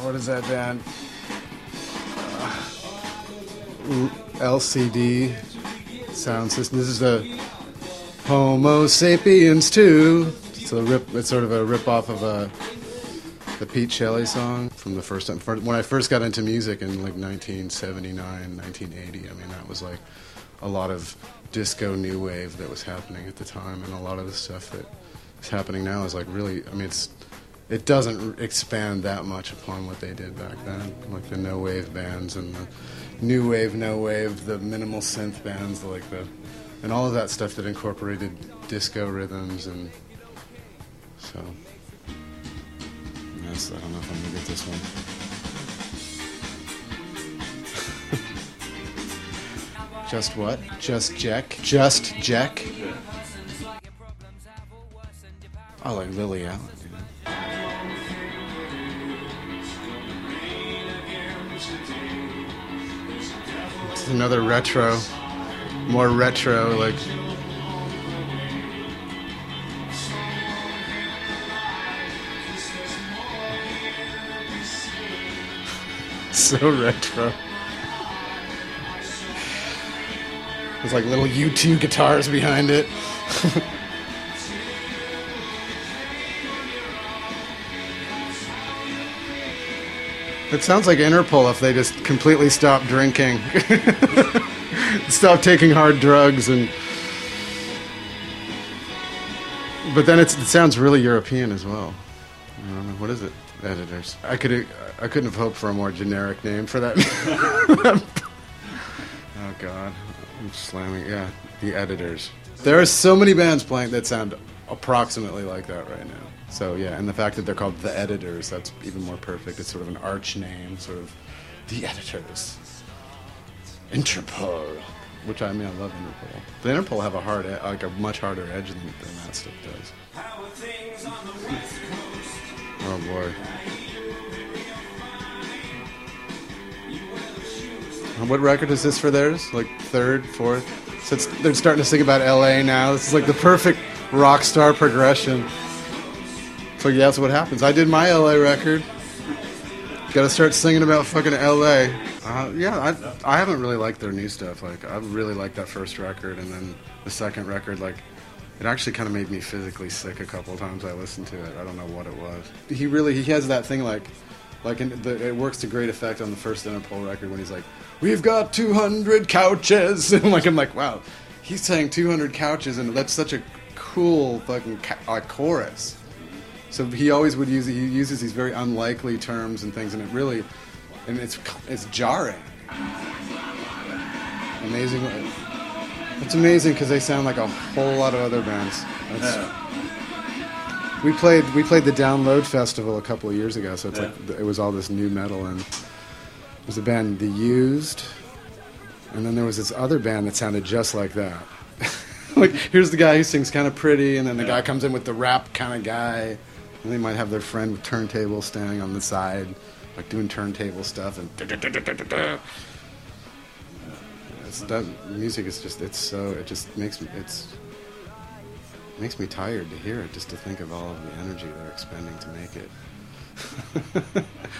what is that band? LCD sound system. This is the Homo Sapiens 2. It's sort of a rip-off of the Pete Shelley song from the first time. When I first got into music in like 1979, 1980, I mean, that was like a lot of disco new wave that was happening at the time, and a lot of the stuff that is happening now is like really, I mean, it doesn't expand that much upon what they did back then, like the no wave bands and the new wave, no wave, the minimal synth bands, and all of that stuff that incorporated disco rhythms, and so. Yes, I don't know if I'm gonna get this one. Just what? Just Jack? Just Jack? I like Lily Allen, you know. It's another retro, more retro, like. So retro. There's like little U2 guitars behind it. It sounds like Interpol if they just completely stopped drinking. Stop taking hard drugs, but then it sounds really European as well. I don't know, what is it? Editors. I couldn't have hoped for a more generic name for that. Oh God, I'm slamming. Yeah, the Editors. There are so many bands playing that sound approximately like that right now. So yeah, and the fact that they're called the Editors, that's even more perfect. It's sort of an arch name, sort of the Editors. Interpol, which I mean, I love Interpol. The Interpol have a much harder edge than that stuff does. Oh boy. What record is this for theirs? Like third, fourth? So they're starting to sing about LA now. This is like the perfect rock star progression. So yeah, that's what happens. I did my LA record. Gotta start singing about fucking LA. Yeah, I haven't really liked their new stuff. Like, I really liked that first record, and then the second record, like, it actually kind of made me physically sick a couple of times I listened to it. I don't know what it was. He has that thing it works to great effect on the first Interpol record when he's like, "We've got 200 couches." And I'm like, wow, he's saying 200 couches, and that's such a cool fucking chorus. So he always he uses these very unlikely terms and things, and it's jarring. Amazing. It's amazing because they sound like a whole lot of other bands. We played the Download Festival a couple of years ago, so it's like it was all this new metal, and there was a band, The Used, and then there was this other band that sounded just like that. Like, here's the guy who sings kind of pretty, and then the guy comes in with the rap kind of guy, and they might have their friend with turntables standing on the side, like doing turntable stuff, and music is just, it just makes me tired to hear it, just to think of all of the energy they're expending to make it.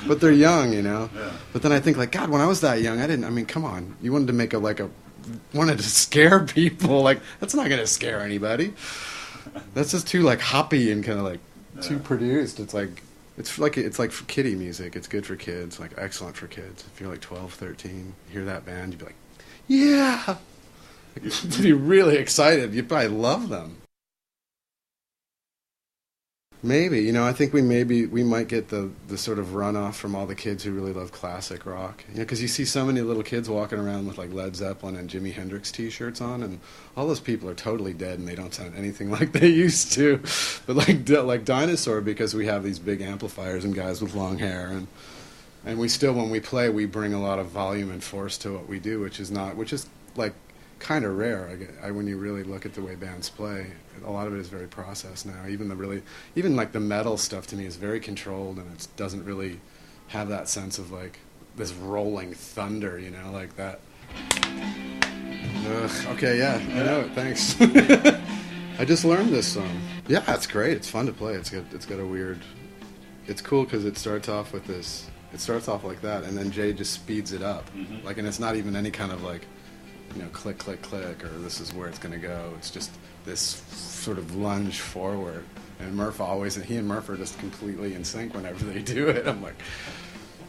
But they're young, you know. Yeah. But then I think, like, God, when I was that young, come on, you wanted to make wanted to scare people. Like, that's not going to scare anybody. That's just too, like, hoppy and kind of, like, too produced. It's like for kiddie music. It's good for kids, like, excellent for kids. If you're like 12, 13, hear that band, you'd be like, yeah. You'd be really excited. You'd probably love them. Maybe, you know, I think we might get the sort of runoff from all the kids who really love classic rock. You know, because you see so many little kids walking around with like Led Zeppelin and Jimi Hendrix T-shirts on, and all those people are totally dead and they don't sound anything like they used to. But like Dinosaur, because we have these big amplifiers and guys with long hair, and we still, when we play, we bring a lot of volume and force to what we do, which is like kind of rare. When you really look at the way bands play, a lot of it is very processed now. Even like the metal stuff to me is very controlled, and it doesn't really have that sense of like this rolling thunder, you know, like that. Okay, yeah, I know it. Thanks. I just learned this song. Yeah, it's great. It's fun to play. It's got a weird. It's cool because it starts off with this. It starts off like that, and then Jay just speeds it up. Like, and it's not even any kind of like, you know, click, click, click, or this is where it's going to go. It's just this sort of lunge forward. And Murph always, he and Murph are just completely in sync whenever they do it. I'm like,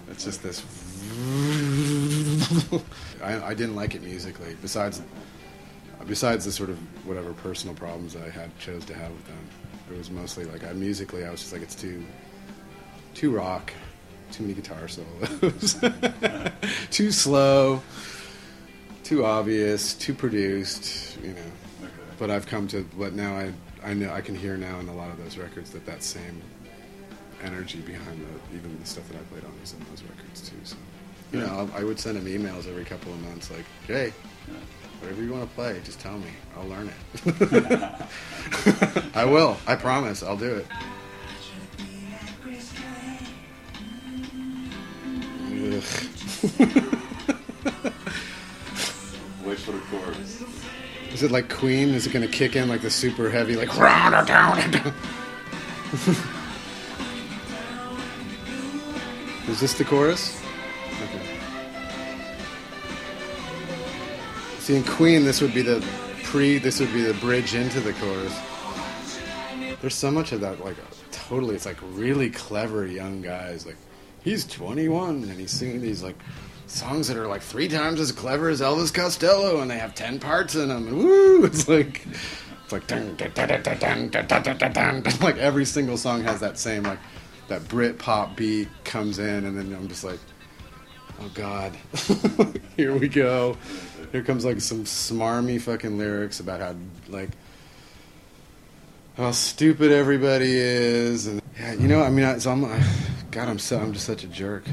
it's just this. I didn't like it musically. Besides the sort of whatever personal problems I chose to have with them, it was mostly like musically I was just like, it's too rock, too many guitar solos, too slow, too obvious, too produced, you know. Okay. But I've come to, but now I know I can hear now in a lot of those records that same energy behind even the stuff that I played on is in those records too. So, you know, I would send him emails every couple of months like, Jay, whatever you want to play, just tell me. I'll learn it. I will. I promise. I'll do it. Wait for the chorus. Is it like Queen? Is it going to kick in like the super heavy, like... Is this the chorus? Okay. See, in Queen, this would be the bridge into the chorus. There's so much of that, like, totally, it's like really clever young guys. Like, he's 21, and he's singing these, like, songs that are, like, 3 times as clever as Elvis Costello, and they have 10 parts in them, and woo! It's like dun, dun, dun, dun, dun, dun, dun, dun, dun, dun. Like, every single song has that same, like, that Brit pop beat comes in, and then I'm just like, oh God, here we go. Here comes like some smarmy fucking lyrics about how stupid everybody is, and yeah, you know, I mean, I'm just such a jerk.